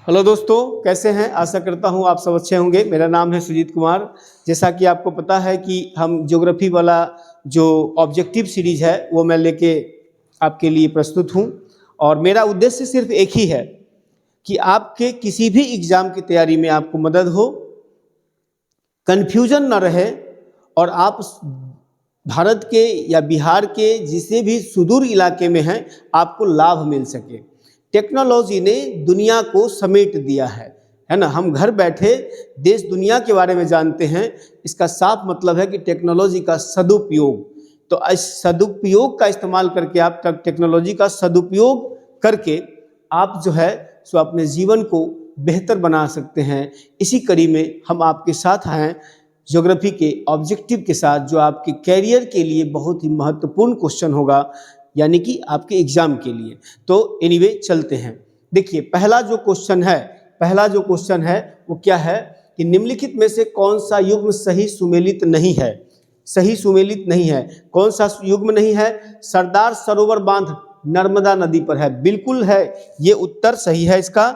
Hello दोस्तों, कैसे हैं? आशा करता हूं आप सब अच्छे होंगे। मेरा नाम है सुजीत कुमार। जैसा कि आपको पता है कि हम ज्योग्राफी वाला जो ऑब्जेक्टिव सीरीज है वो मैं लेके आपके लिए प्रस्तुत हूं और मेरा उद्देश्य सिर्फ एक ही है कि आपके किसी भी एग्जाम की तैयारी में आपको मदद हो, कन्फ्यूजन न रहे और आप भारत के या बिहार के जिसे भी सुदूर इलाके में हैं आपको लाभ मिल सके। टेक्नोलॉजी ने दुनिया को समेट दिया है ना। हम घर बैठे देश दुनिया के बारे में जानते हैं। इसका साफ मतलब है कि टेक्नोलॉजी का सदुपयोग। तो इस सदुपयोग का इस्तेमाल करके आप टेक्नोलॉजी का सदुपयोग करके आप जो है सो अपने जीवन को बेहतर बना सकते हैं। इसी कड़ी में हम आपके साथ हैं ज्योग्राफी के ऑब्जेक्टिव के साथ, जो आपके कैरियर के लिए बहुत ही महत्वपूर्ण क्वेश्चन होगा, यानी कि आपके एग्जाम के लिए। तो एनीवे चलते हैं। देखिए पहला जो क्वेश्चन है वो क्या है कि निम्नलिखित में से कौन सा युग्म सही सुमेलित नहीं है? सही सुमेलित नहीं है। कौन सा युग्म नहीं है? सरदार सरोवर बांध नर्मदा नदी पर है। बिल्कुल है, ये उत्तर सही है इसका,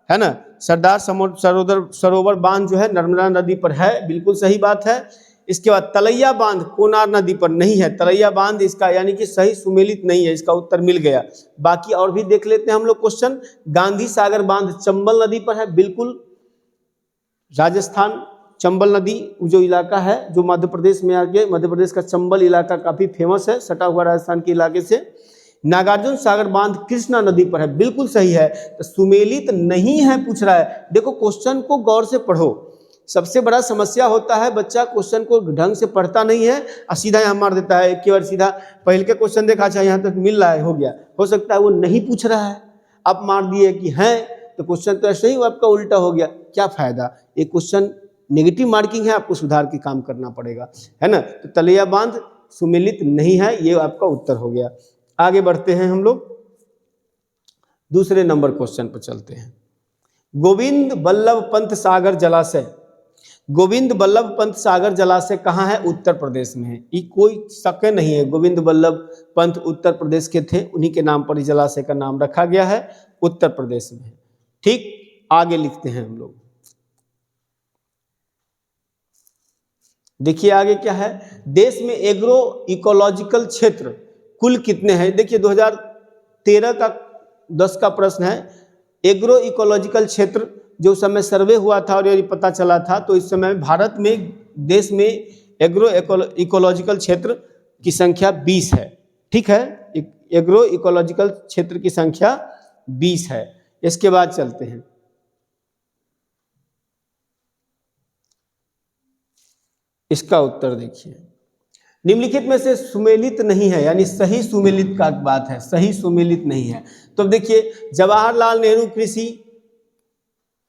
है ना। सरदार सरोवर बांध जो है नर्मदा नदी पर है, बिल्कुल सही बात है। इसके बाद तलैया बांध कोनार नदी पर नहीं है। तलैया बांध इसका यानी कि सही सुमेलित नहीं है, इसका उत्तर मिल गया। बाकी और भी देख लेते हैं हम लोग क्वेश्चन। गांधी सागर बांध चंबल नदी पर है, बिल्कुल राजस्थान चंबल नदी जो इलाका है जो मध्य प्रदेश में आगे, मध्य प्रदेश का चंबल इलाका काफी फेमस है, सटा हुआ राजस्थान के इलाके से। नागार्जुन सागर बांध कृष्णा नदी पर है, बिल्कुल सही है। तो सुमेलित नहीं है पूछ रहा है। देखो क्वेश्चन को गौर से पढ़ो। सबसे बड़ा समस्या होता है बच्चा क्वेश्चन को ढंग से पढ़ता नहीं है और सीधा यहाँ मार देता है। एक बार सीधा पहले के क्वेश्चन देखा, अच्छा यहाँ तक मिल रहा है, हो गया। हो सकता है वो नहीं पूछ रहा है, आप मार दिए कि हैं, तो क्वेश्चन तो ऐसे ही आपका उल्टा हो गया। क्या फायदा? एक क्वेश्चन नेगेटिव मार्किंग है, आपको सुधार के काम करना पड़ेगा, है ना। तो तलैया बांध सुमेलित नहीं है, ये आपका उत्तर हो गया। आगे बढ़ते हैं हम लोग, दूसरे नंबर क्वेश्चन पर चलते हैं। गोविंद बल्लभ पंत सागर जलाशय, गोविंद बल्लभ पंत सागर जलाशय कहाँ है? उत्तर प्रदेश में है। ये कोई शक नहीं है, गोविंद बल्लभ पंत उत्तर प्रदेश के थे, उन्हीं के नाम पर इस जलाशय का नाम रखा गया है, उत्तर प्रदेश में है। ठीक, आगे लिखते हैं हम लोग। देखिए आगे क्या है। देश में एग्रो इकोलॉजिकल क्षेत्र कुल कितने हैं? देखिए 2013 का 10 का प्रश्न है। एग्रो इकोलॉजिकल क्षेत्र जो समय सर्वे हुआ था और ये पता चला था, तो इस समय भारत में, देश में एग्रो इकोलॉजिकल क्षेत्र की संख्या 20 है। ठीक है, एग्रो इकोलॉजिकल क्षेत्र की संख्या 20 है। इसके बाद चलते हैं। इसका उत्तर देखिए, निम्नलिखित में से सुमेलित नहीं है, यानी सही सुमेलित का बात है, सही सुमेलित नहीं है। तो देखिए जवाहरलाल नेहरू कृषि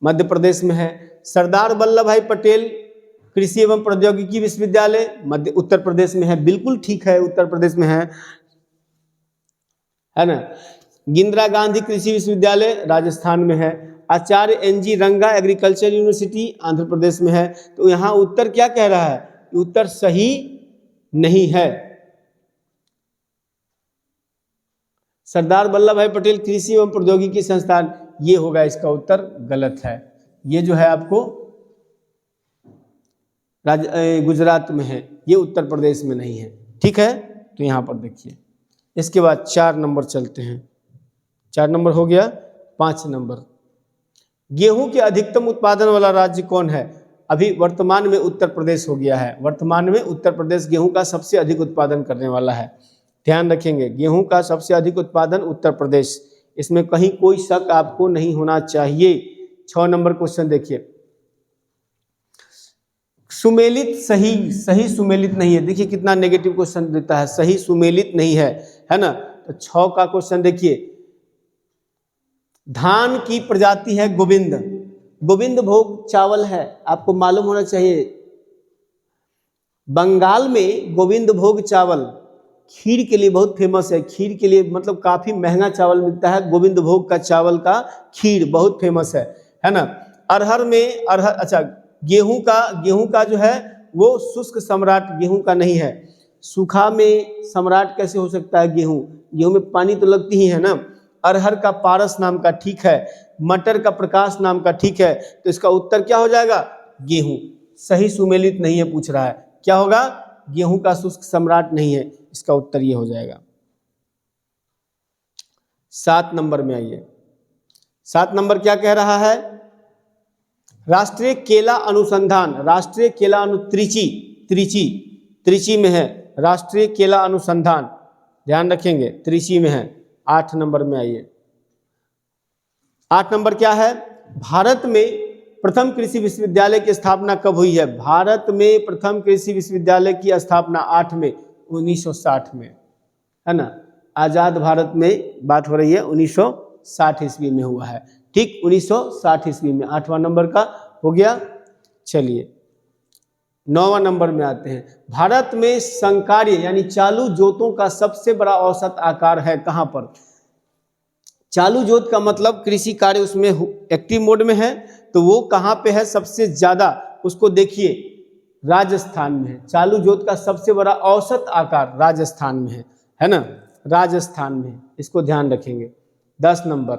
मध्य प्रदेश में है, सरदार वल्लभ भाई पटेल कृषि एवं प्रौद्योगिकी विश्वविद्यालय मध्य उत्तर प्रदेश में है, बिल्कुल ठीक है, उत्तर प्रदेश में है ना। इंदिरा गांधी कृषि विश्वविद्यालय राजस्थान में है। आचार्य NG रंगा एग्रीकल्चर यूनिवर्सिटी आंध्र प्रदेश में है। तो यहाँ उत्तर क्या कह रहा है? उत्तर सही नहीं है। सरदार वल्लभ भाई पटेल कृषि एवं प्रौद्योगिकी संस्थान, ये होगा इसका उत्तर, गलत है। ये जो है आपको गुजरात में है, ये उत्तर प्रदेश में नहीं है। ठीक है, तो यहाँ पर देखिए। इसके बाद 4 नंबर चलते हैं। 4 नंबर हो गया। 5 नंबर, गेहूं के अधिकतम उत्पादन वाला राज्य कौन है? अभी वर्तमान में उत्तर प्रदेश हो गया है। वर्तमान में उत्तर प्रदेश गेहूं का सबसे अधिक उत्पादन करने वाला है। ध्यान रखेंगे, गेहूं का सबसे अधिक उत्पादन उत्तर प्रदेश, इसमें कहीं कोई शक आपको नहीं होना चाहिए। 6 नंबर क्वेश्चन देखिए। सुमेलित सही सुमेलित नहीं है। देखिए कितना नेगेटिव क्वेश्चन देता है, सही सुमेलित नहीं है ना। तो 6 का क्वेश्चन देखिए। धान की प्रजाति है गोविंद, गोविंद भोग चावल है, आपको मालूम होना चाहिए। बंगाल में गोविंद भोग चावल खीर के लिए बहुत फेमस है। खीर के लिए मतलब काफी महंगा चावल मिलता है, गोविंद भोग का चावल का खीर बहुत फेमस है ना। अरहर में अच्छा, गेहूं का जो है वो शुष्क सम्राट गेहूं का नहीं है। सूखा में सम्राट कैसे हो सकता है? गेहूं में पानी तो लगती ही है ना। अरहर का पारस नाम का, ठीक है। मटर का प्रकाश नाम का, ठीक है, तो इसका उत्तर क्या हो जाएगा? गेहूं। सही सुमेलित नहीं है पूछ रहा है, क्या होगा? गेहूं का शुष्क सम्राट नहीं है, इसका उत्तर ये हो जाएगा। 7 नंबर में आइए। 7 नंबर क्या कह रहा है? राष्ट्रीय केला अनुसंधान, राष्ट्रीय केला त्रिची में है, राष्ट्रीय केला अनुसंधान, ध्यान रखेंगे, त्रिची में है। 8 नंबर में आइए। 8 नंबर क्या है? भारत में प्रथम कृषि विश्वविद्यालय की स्थापना कब हुई है? भारत में प्रथम कृषि विश्वविद्यालय की स्थापना 8 में 1960 में, है ना। आजाद भारत में बात हो रही है, 1960 ईस्वी में हुआ है, ठीक, 1960 ईस्वी में। 8वां नंबर का हो गया। चलिए 9वां नंबर में आते हैं। भारत में संकार्य यानी चालू जोतों का सबसे बड़ा औसत आकार है कहां पर? चालू जोत का मतलब कृषि कार्य उसमें एक्टिव मोड में है, तो वो कहां पे है सबसे ज्यादा? उसको देखिए, राजस्थान में है। चालू जोत का सबसे बड़ा औसत आकार राजस्थान में है ना, राजस्थान में, इसको ध्यान रखेंगे। 10 नंबर,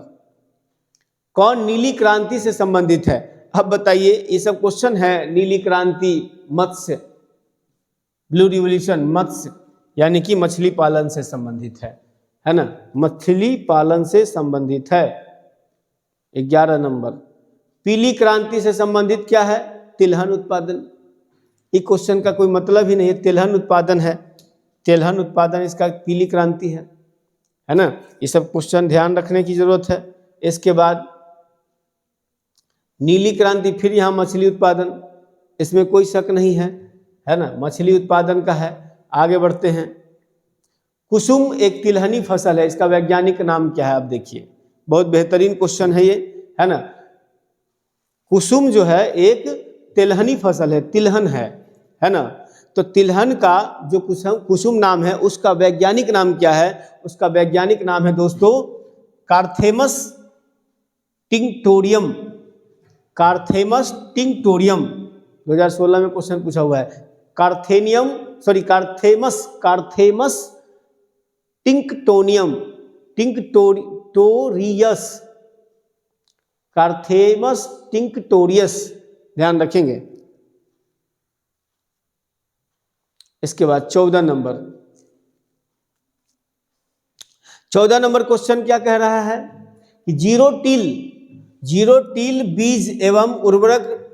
कौन नीली क्रांति से संबंधित है? अब बताइए, ये सब क्वेश्चन है। नीली क्रांति, मत्स्य, ब्लू रिवॉल्यूशन, मत्स्य यानी कि मछली पालन से संबंधित है ना, मछली पालन से संबंधित है। 11 नंबर, पीली क्रांति से संबंधित क्या है? तिलहन उत्पादन। ये क्वेश्चन का कोई मतलब ही नहीं है, तिलहन उत्पादन है, तिलहन उत्पादन इसका पीली क्रांति है ना। ये सब क्वेश्चन ध्यान रखने की जरूरत है। इसके बाद नीली क्रांति, फिर यहाँ मछली उत्पादन, इसमें कोई शक नहीं है ना, मछली उत्पादन का है। आगे बढ़ते हैं। कुसुम एक तिलहनी फसल है, इसका वैज्ञानिक नाम क्या है? आप देखिए, बहुत बेहतरीन क्वेश्चन है ये, है ना। कुसुम जो है एक तिलहनी फसल है, तिलहन है ना। तो तिलहन का जो कुसुम नाम है, उसका वैज्ञानिक नाम क्या है? उसका वैज्ञानिक नाम है दोस्तों कार्थेमस टिंक्टोरियम, कार्थेमस टिंक्टोरियम। 2016 में क्वेश्चन पूछा हुआ है। कार्थेमस टिंक्टोरियस, कार्थेमस टिंक्टोरियस, ध्यान रखेंगे। इसके बाद 14 नंबर, 14 नंबर क्वेश्चन क्या कह रहा है कि जीरो टिल बीज एवं उर्वरक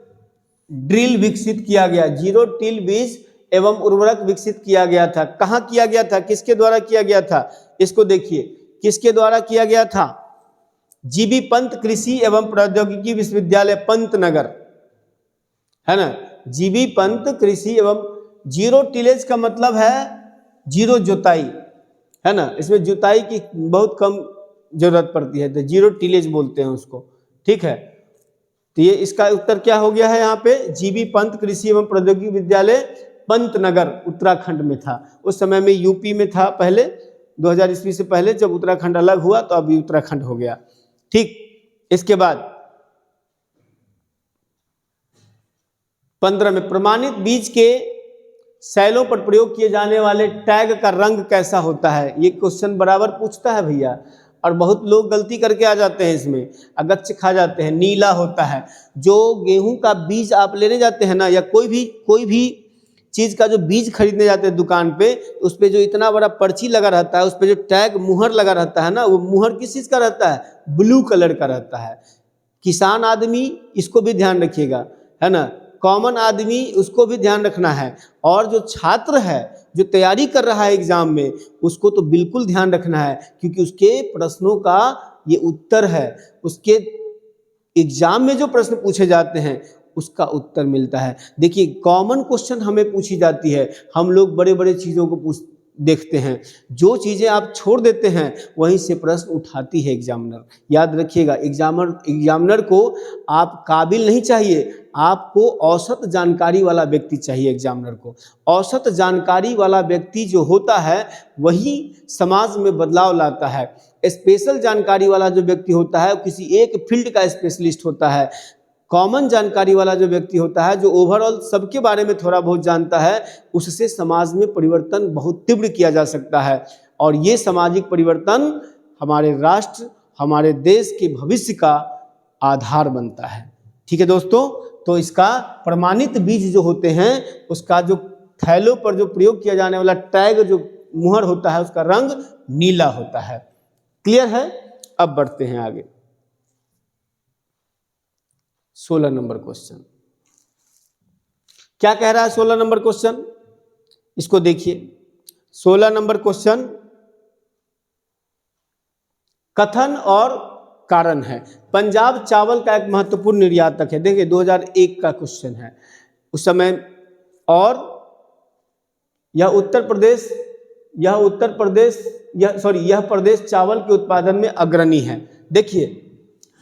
ड्रिल विकसित किया गया। जीरो टिल बीज एवं उर्वरक विकसित किया गया था, कहां किया गया था? किसके द्वारा किया गया था? इसको देखिए, किसके द्वारा किया गया था? जीबी पंत कृषि एवं प्रौद्योगिकी विश्वविद्यालय पंतनगर, है ना। जीबी पंत कृषि एवं, जीरो टिलेज का मतलब है जीरो जुताई, है ना। इसमें जुताई की बहुत कम जरूरत पड़ती है, तो जीरो टिलेज बोलते हैं उसको, ठीक है। तो ये इसका उत्तर क्या हो गया है यहाँ पे? जीबी पंत कृषि एवं प्रौद्योगिकी विद्यालय पंतनगर उत्तराखंड में था। उस समय में यूपी में था पहले, 2000 ईस्वी से पहले, जब उत्तराखंड अलग हुआ तो अभी उत्तराखंड हो गया, ठीक। इसके बाद 15 में, प्रमाणित बीज के सैलों पर प्रयोग किए जाने वाले टैग का रंग कैसा होता है? ये क्वेश्चन बराबर पूछता है भैया, और बहुत लोग गलती करके आ जाते हैं, इसमें अगच्छ खा जाते हैं। नीला होता है। जो गेहूं का बीज आप लेने जाते हैं ना, या कोई भी चीज का जो बीज खरीदने जाते हैं दुकान पे, उस पे जो इतना बड़ा पर्ची लगा रहता है, उस पे जो टैग मुहर लगा रहता है ना, वो मुहर किस चीज का रहता है? ब्लू कलर का रहता है। किसान आदमी, इसको भी ध्यान रखिएगा, है ना। कॉमन आदमी, उसको भी ध्यान रखना है। और जो छात्र है, जो तैयारी कर रहा है एग्जाम में, उसको तो बिल्कुल ध्यान रखना है, क्योंकि उसके प्रश्नों का ये उत्तर है। उसके एग्जाम में जो प्रश्न पूछे जाते हैं उसका उत्तर मिलता है। देखिए, कॉमन क्वेश्चन हमें पूछी जाती है, हम लोग बड़े बड़े चीज़ों को देखते हैं। जो चीज़ें आप छोड़ देते हैं वहीं से प्रश्न उठाती है एग्जामिनर। याद रखिएगा, एग्जामिनर को आप काबिल नहीं चाहिए, आपको औसत जानकारी वाला व्यक्ति चाहिए। एग्जामिनर को औसत जानकारी वाला व्यक्ति जो होता है वही समाज में बदलाव लाता है। स्पेशल जानकारी वाला जो व्यक्ति होता है वो किसी एक फील्ड का स्पेशलिस्ट होता है। कॉमन जानकारी वाला जो व्यक्ति होता है, जो ओवरऑल सबके बारे में थोड़ा बहुत जानता है, उससे समाज में परिवर्तन बहुत तीव्र किया जा सकता है। और ये सामाजिक परिवर्तन हमारे राष्ट्र, हमारे देश के भविष्य का आधार बनता है। ठीक है दोस्तों, तो इसका प्रमाणित बीज जो होते हैं उसका जो थैलों पर जो प्रयोग किया जाने वाला टैग जो मुहर होता है उसका रंग नीला होता है। क्लियर है? अब बढ़ते हैं आगे। 16 नंबर क्वेश्चन क्या कह रहा है? 16 नंबर क्वेश्चन इसको देखिए। 16 नंबर क्वेश्चन कथन और कारण है। पंजाब चावल का एक महत्वपूर्ण निर्यातक है। देखिए 2001 का क्वेश्चन है उस समय, और यह प्रदेश चावल के उत्पादन में अग्रणी है। देखिए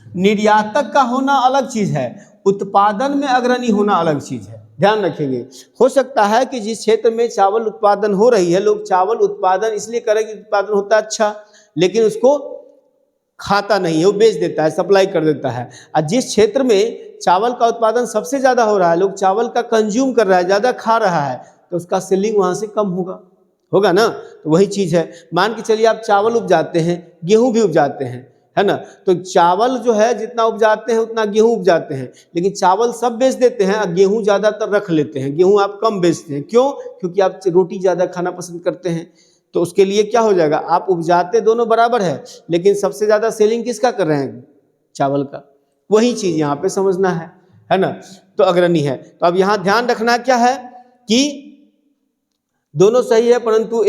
निर्यातक का होना अलग चीज है, उत्पादन में अग्रणी होना अलग चीज है, ध्यान रखेंगे। हो सकता है कि जिस क्षेत्र में चावल उत्पादन हो रही है, लोग चावल उत्पादन इसलिए करें कि उत्पादन होता है अच्छा, लेकिन उसको खाता नहीं है, वो बेच देता है, सप्लाई कर देता है। और जिस क्षेत्र में चावल का उत्पादन सबसे ज्यादा हो रहा है, लोग चावल का कंज्यूम कर रहा है, ज्यादा खा रहा है, तो उसका सेलिंग वहां से कम होगा ना। तो वही चीज है। मान के चलिए आप चावल उपजाते हैं, गेहूं भी उपजाते हैं, है ना, तो चावल जो है जितना उपजाते हैं उतना गेहूं उपजाते हैं, लेकिन चावल सब बेच देते हैं और गेहूं ज्यादातर रख लेते हैं। गेहूं आप कम बेचते हैं, क्यों? क्योंकि आप रोटी ज्यादा खाना पसंद करते हैं। तो उसके लिए क्या हो जाएगा, आप उपजाते दोनों बराबर है, लेकिन सबसे ज्यादा सेलिंग किसका कर रहे हैं? चावल का। वही चीज यहाँ पे समझना है ना। तो अग्रणी है। तो अब यहाँ ध्यान रखना क्या है कि दोनों सही है, परंतु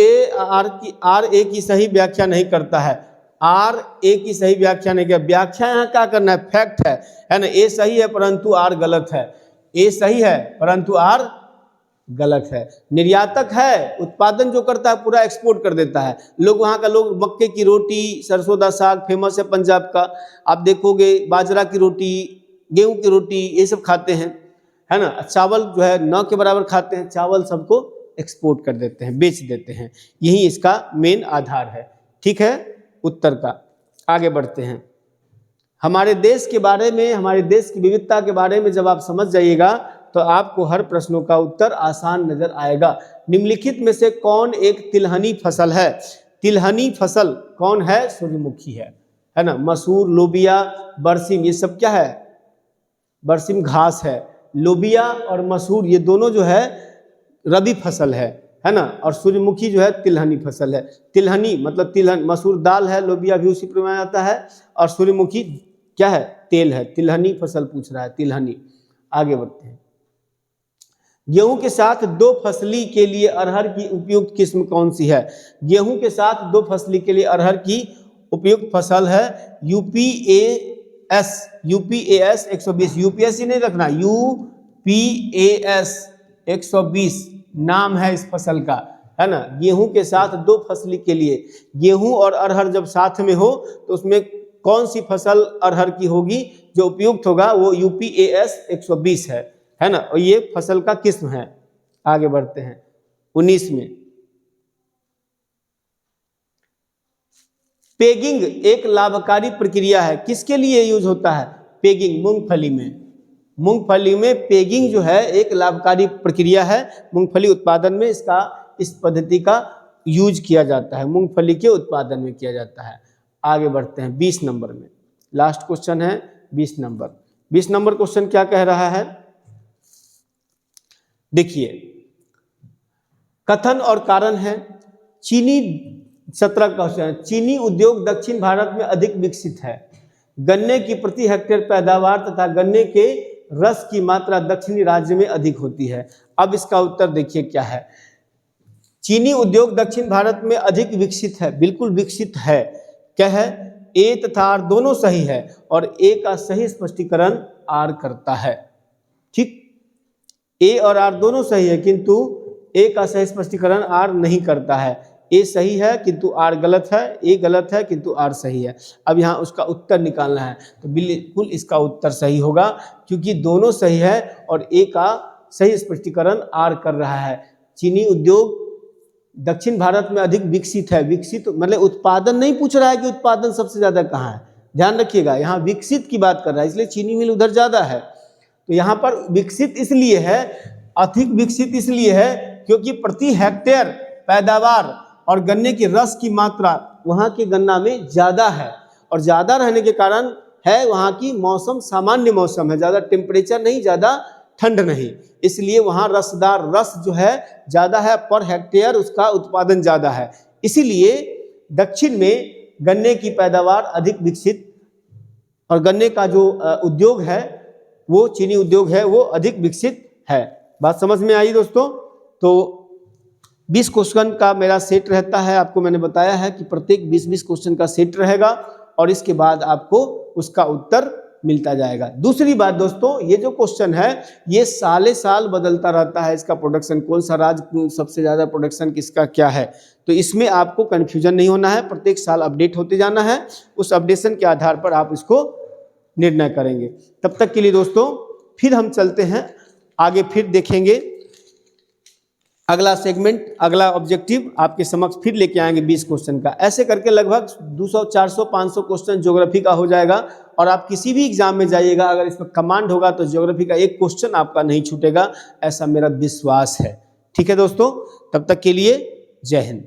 आर ए की सही व्याख्या नहीं करता है। आर ए की सही व्याख्या नहीं कर, व्याख्या यहाँ क्या करना है? फैक्ट है ना। ए सही है परंतु आर गलत है। ए सही है परंतु आर गलत है। निर्यातक है, उत्पादन जो करता है पूरा एक्सपोर्ट कर देता है। लोग वहाँ का लोग मक्के की रोटी, सरसों दा साग फेमस है पंजाब का, आप देखोगे बाजरा की रोटी, गेहूं की रोटी, ये सब खाते हैं, है ना। चावल जो है न के बराबर खाते हैं। चावल सबको एक्सपोर्ट कर देते हैं, बेच देते हैं। यही इसका मेन आधार है। ठीक है, उत्तर का। आगे बढ़ते हैं। हमारे देश के बारे में, हमारे देश की विविधता के बारे में जब आप समझ जाइएगा तो आपको हर प्रश्नों का उत्तर आसान नजर आएगा। निम्नलिखित में से कौन एक तिलहनी फसल है? तिलहनी फसल कौन है? सूर्यमुखी है ना। मसूर, लोबिया, बरसिम, ये सब क्या है? बरसिम घास है। लोबिया और मसूर ये दोनों जो है रबी फसल है ना। और सूर्यमुखी जो है तिलहनी फसल है। तिलहनी मतलब तिलहन, मसूर दाल है, लोबिया भी उसी पर आता है, और सूर्यमुखी क्या है? तेल है। तिलहनी फसल पूछ रहा है, तिलहनी। आगे बढ़ते हैं। गेहूं के साथ दो फसली के लिए अरहर की उपयुक्त किस्म कौन सी है? गेहूं के साथ दो फसली के लिए अरहर की उपयुक्त फसल है यूपीएएस 120। यूपीएससी नहीं रखना, यूपीएएस 120 नाम है इस फसल का, है ना। गेहूं के साथ दो फसली के लिए, गेहूं और अरहर जब साथ में हो तो उसमें कौन सी फसल अरहर की होगी जो उपयुक्त होगा? वो यूपीएएस 120 है ना। और ये फसल का किस्म है। आगे बढ़ते हैं 19 में। पेगिंग एक लाभकारी प्रक्रिया है, किसके लिए यूज होता है? पेगिंग मूंगफली में। मूंगफली में पेगिंग जो है एक लाभकारी प्रक्रिया है। मूंगफली उत्पादन में इस पद्धति का यूज किया जाता है, मूंगफली के उत्पादन में किया जाता है। आगे बढ़ते हैं 20 नंबर में। लास्ट क्वेश्चन है 20 नंबर। 20 नंबर क्वेश्चन क्या कह रहा है? देखिए कथन और कारण है। चीनी 17 का क्वेश्चन, चीनी उद्योग दक्षिण भारत में अधिक विकसित है। गन्ने की प्रति हेक्टेयर पैदावार तथा गन्ने के रस की मात्रा दक्षिणी राज्य में अधिक होती है। अब इसका उत्तर देखिए क्या है। चीनी उद्योग दक्षिण भारत में अधिक विकसित है, बिल्कुल विकसित है। क्या है? ए तथा आर दोनों सही है, और ए का सही स्पष्टीकरण आर करता है। ठीक, ए और आर दोनों सही है, किंतु ए का सही स्पष्टीकरण आर नहीं करता है। ए सही है किंतु आर गलत है, ए गलत है किंतु आर सही है। अब यहाँ उसका उत्तर निकालना है, तो बिल्कुल इसका उत्तर सही होगा, क्योंकि दोनों सही है और ए का सही स्पष्टीकरण आर कर रहा है। चीनी उद्योग दक्षिण भारत में अधिक विकसित है। विकसित मतलब उत्पादन नहीं पूछ रहा है कि उत्पादन सबसे ज्यादा कहाँ है, ध्यान रखिएगा, यहाँ विकसित की बात कर रहा है, इसलिए चीनी मिल उधर ज्यादा है। तो यहाँ पर विकसित इसलिए है, अधिक विकसित इसलिए है क्योंकि प्रति हेक्टेयर पैदावार और गन्ने की रस की मात्रा वहाँ के गन्ना में ज्यादा है, और ज्यादा रहने के कारण है वहाँ की मौसम सामान्य मौसम है, ज़्यादा टेम्परेचर नहीं, ज़्यादा ठंड नहीं, इसलिए वहाँ रसदार रस जो है ज़्यादा है, पर हेक्टेयर उसका उत्पादन ज़्यादा है। इसीलिए दक्षिण में गन्ने की पैदावार अधिक विकसित और गन्ने का जो उद्योग है वो चीनी उद्योग है वो अधिक विकसित है। बात समझ में आई दोस्तों? तो 20 क्वेश्चन का मेरा सेट रहता है, आपको मैंने बताया है कि प्रत्येक 20-20 क्वेश्चन का सेट रहेगा और इसके बाद आपको उसका उत्तर मिलता जाएगा। दूसरी बात दोस्तों, ये जो क्वेश्चन है ये साले साल बदलता रहता है, इसका प्रोडक्शन कौन सा राज्य सबसे ज़्यादा प्रोडक्शन किसका क्या है, तो इसमें आपको कन्फ्यूजन नहीं होना है, प्रत्येक साल अपडेट होते जाना है, उस अपडेशन के आधार पर आप इसको निर्णय करेंगे। तब तक के लिए दोस्तों फिर हम चलते हैं आगे, फिर देखेंगे अगला सेगमेंट, अगला ऑब्जेक्टिव आपके समक्ष फिर लेके आएंगे 20 क्वेश्चन का। ऐसे करके लगभग 200, 400, 500 क्वेश्चन ज्योग्राफी का हो जाएगा और आप किसी भी एग्जाम में जाइएगा अगर इसमें कमांड होगा तो ज्योग्राफी का एक क्वेश्चन आपका नहीं छूटेगा, ऐसा मेरा विश्वास है। ठीक है दोस्तों, तब तक के लिए जय हिंद।